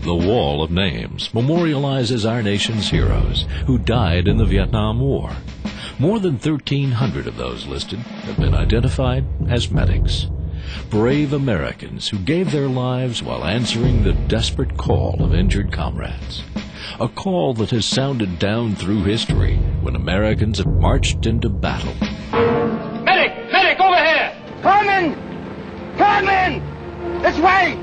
The Wall of Names memorializes our nation's heroes who died in the Vietnam War. More than 1,300 of those listed have been identified as medics. Brave Americans who gave their lives while answering the desperate call of injured comrades. A call that has sounded down through history when Americans have marched into battle. Medic! Medic, over here! Coming! Coming! This way!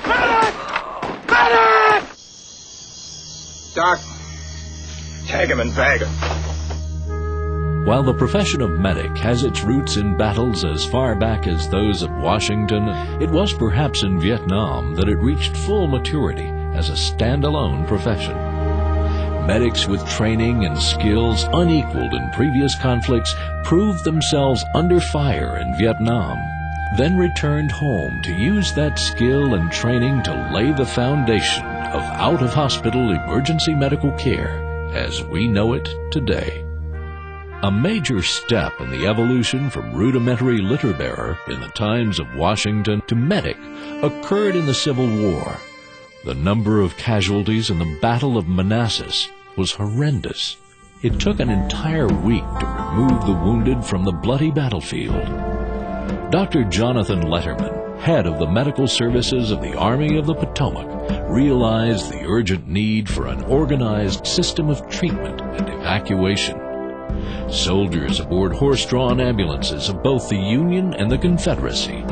Medic! Medic! Doc, tag him and bag him. While the profession of medic has its roots in battles as far back as those at Washington, it was perhaps in Vietnam that it reached full maturity as a standalone profession. Medics with training and skills unequaled in previous conflicts proved themselves under fire in Vietnam, then returned home to use that skill and training to lay the foundation of out-of-hospital emergency medical care as we know it today. A major step in the evolution from rudimentary litter bearer in the times of Washington to medic occurred in the Civil War. The number of casualties in the Battle of Manassas was horrendous. It took an entire week to remove the wounded from the bloody battlefield. Dr. Jonathan Letterman, head of the medical services of the Army of the Potomac, realized the urgent need for an organized system of treatment and evacuation. Soldiers aboard horse-drawn ambulances of both the Union and the Confederacy,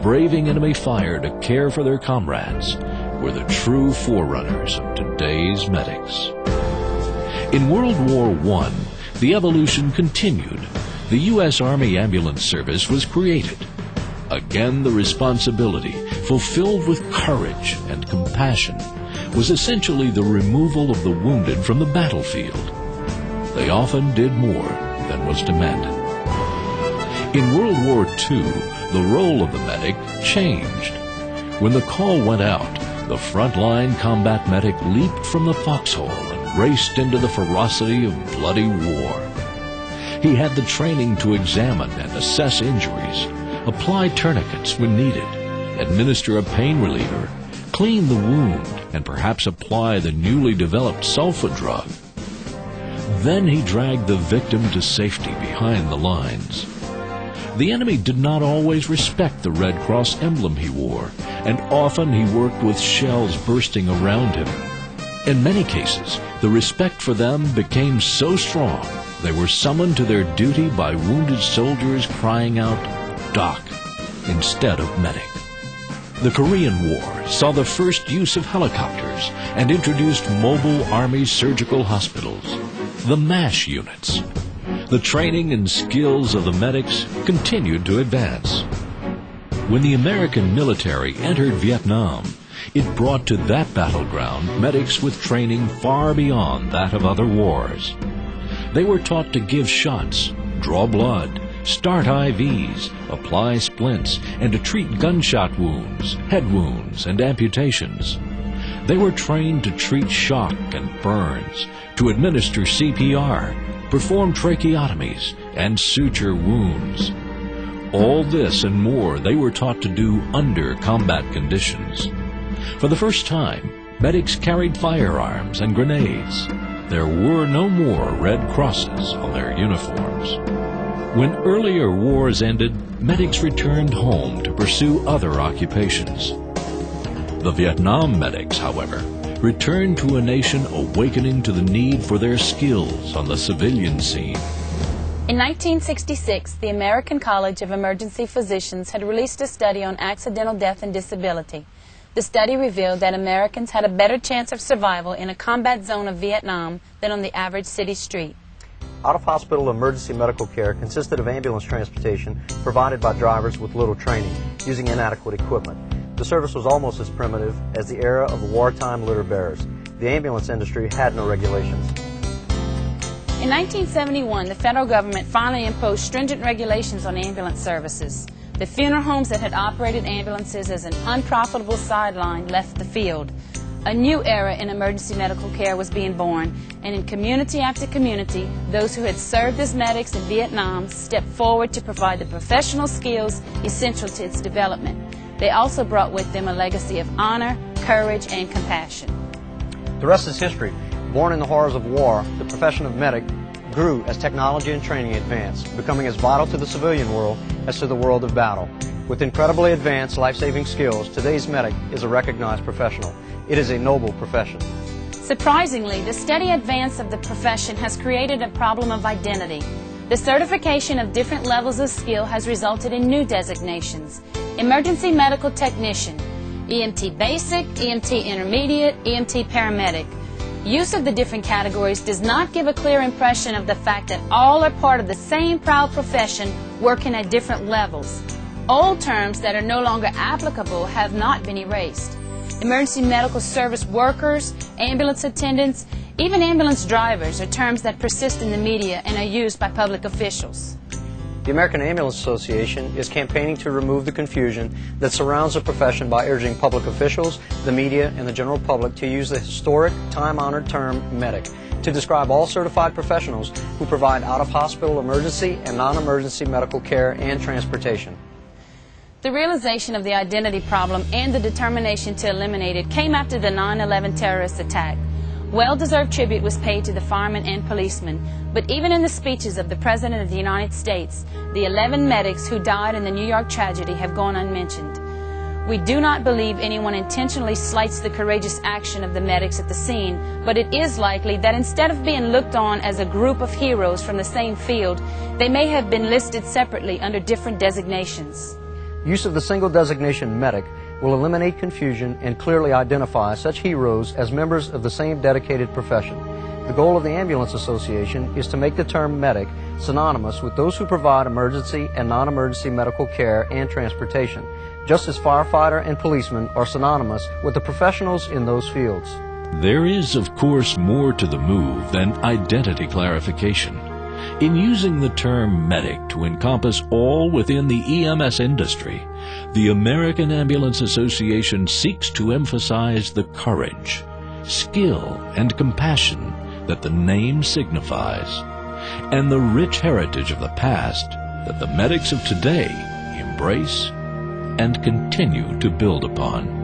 braving enemy fire to care for their comrades, were the true forerunners of today's medics. In World War I, the evolution continued. The U.S. Army Ambulance Service was created. Again, the responsibility, fulfilled with courage and compassion, was essentially the removal of the wounded from the battlefield. They often did more than was demanded. In World War II, the role of the medic changed. When the call went out, the frontline combat medic leaped from the foxhole and raced into the ferocity of bloody war. He had the training to examine and assess injuries, apply tourniquets when needed, administer a pain reliever, clean the wound, and perhaps apply the newly developed sulfa drug. Then he dragged the victim to safety behind the lines. The enemy did not always respect the Red Cross emblem he wore, and often he worked with shells bursting around him. In many cases, the respect for them became so strong they were summoned to their duty by wounded soldiers crying out, "Doc," instead of medic. The Korean War saw the first use of helicopters and introduced mobile Army surgical hospitals, the MASH units. The training and skills of the medics continued to advance. When the American military entered Vietnam, it brought to that battleground medics with training far beyond that of other wars. They were taught to give shots, draw blood, start IVs, apply splints, and to treat gunshot wounds, head wounds, and amputations. They were trained to treat shock and burns, to administer CPR, perform tracheotomies, and suture wounds. All this and more they were taught to do under combat conditions. For the first time, medics carried firearms and grenades. There were no more red crosses on their uniforms. When earlier wars ended, medics returned home to pursue other occupations. The Vietnam medics, however, returned to a nation awakening to the need for their skills on the civilian scene. In 1966, the American College of Emergency Physicians had released a study on accidental death and disability. The study revealed that Americans had a better chance of survival in a combat zone of Vietnam than on the average city street. Out-of-hospital emergency medical care consisted of ambulance transportation provided by drivers with little training, using inadequate equipment. The service was almost as primitive as the era of the wartime litter bearers. The ambulance industry had no regulations. In 1971, the federal government finally imposed stringent regulations on ambulance services. The funeral homes that had operated ambulances as an unprofitable sideline left the field. A new era in emergency medical care was being born, and in community after community, those who had served as medics in Vietnam stepped forward to provide the professional skills essential to its development. They also brought with them a legacy of honor, courage, and compassion. The rest is history. Born in the horrors of war, the profession of medic grew as technology and training advanced, becoming as vital to the civilian world as to the world of battle. With incredibly advanced life-saving skills, today's medic is a recognized professional. It is a noble profession. Surprisingly, the steady advance of the profession has created a problem of identity. The certification of different levels of skill has resulted in new designations. Emergency medical technician, EMT basic, EMT intermediate, EMT paramedic. Use of the different categories does not give a clear impression of the fact that all are part of the same proud profession working at different levels. Old terms that are no longer applicable have not been erased. Emergency medical service workers, ambulance attendants, even ambulance drivers are terms that persist in the media and are used by public officials. The American Ambulance Association is campaigning to remove the confusion that surrounds the profession by urging public officials, the media, and the general public to use the historic, time-honored term medic to describe all certified professionals who provide out-of-hospital emergency and non-emergency medical care and transportation. The realization of the identity problem and the determination to eliminate it came after the 9/11 terrorist attack. Well-deserved tribute was paid to the firemen and policemen, but even in the speeches of the President of the United States, the 11 medics who died in the New York tragedy have gone unmentioned. We do not believe anyone intentionally slights the courageous action of the medics at the scene, but it is likely that instead of being looked on as a group of heroes from the same field, they may have been listed separately under different designations. Use of the single designation medic will eliminate confusion and clearly identify such heroes as members of the same dedicated profession. The goal of the Ambulance Association is to make the term medic synonymous with those who provide emergency and non-emergency medical care and transportation, just as firefighter and policeman are synonymous with the professionals in those fields. There is, of course, more to the move than identity clarification. In using the term medic to encompass all within the EMS industry, the American Ambulance Association seeks to emphasize the courage, skill, and compassion that the name signifies, and the rich heritage of the past that the medics of today embrace and continue to build upon.